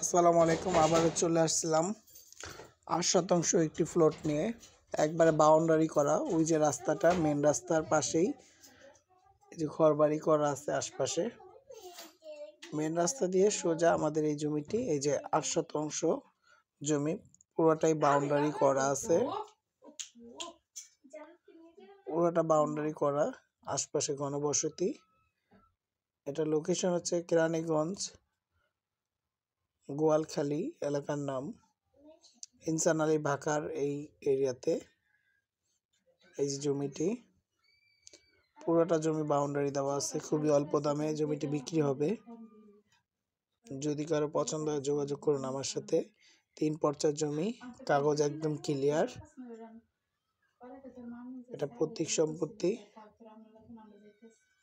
আসসালামু আলাইকুম। আবারও চলে আসছিলাম 8 শতাংশ একটি প্লট নিয়ে, একবারে বাউন্ডারি করা। ওই যে রাস্তাটা, মেন রাস্তার পাশেই এই যে ঘরবাড়ি করা আছে আশপাশে। মেন রাস্তা দিয়ে সোজা আমাদের এই জমিটি, এই যে 8 শতাংশ জমি পুরোটাই বাউন্ডারি করা আছে। পুরোটা বাউন্ডারি করা, আশপাশে ঘনবসতি। এটা লোকেশন হচ্ছে কেরানীগঞ্জ, গোয়ালখালী এলাকার নাম। ইনসান আলী ভাকার এই এরিয়াতে এই যে জমিটি, পুরোটা জমি বাউন্ডারি দেওয়া আছে। খুবই অল্প দামে জমিটি বিক্রি হবে। যদি কারো পছন্দ হয় যোগাযোগ করুন আমার সাথে। 3 পর্চার জমি, কাগজ একদম ক্লিয়ার। এটা পৈতৃক সম্পত্তি।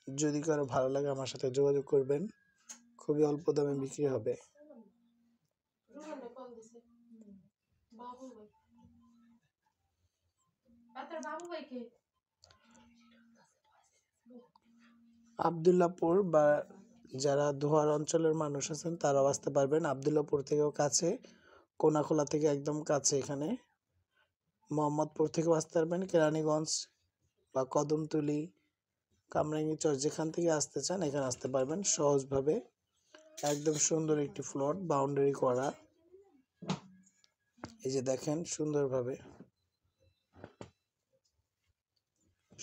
যদি কারো ভালো লাগে আমার সাথে যোগাযোগ করবেন। খুবই অল্প দামে বিক্রি হবে। আবদুল্লাহপুর বা যারা দোহার অঞ্চলের মানুষ আছেন তারাও আসতে পারবেন। আবদুল্লাহপুর থেকেও কাছে, কোনাখোলা থেকে একদম কাছে। এখানে মোহাম্মদপুর থেকেও আসতে পারবেন, কেরানীগঞ্জ বা কদমতলী, কামরাঙ্গীচর, যেখান থেকে আসতে চান এখানে আসতে পারবেন সহজভাবে। একদম সুন্দর একটি প্লট, বাউন্ডারি করা। এই যে দেখেন সুন্দরভাবে,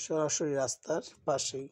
সরাসরি রাস্তার পাশেই।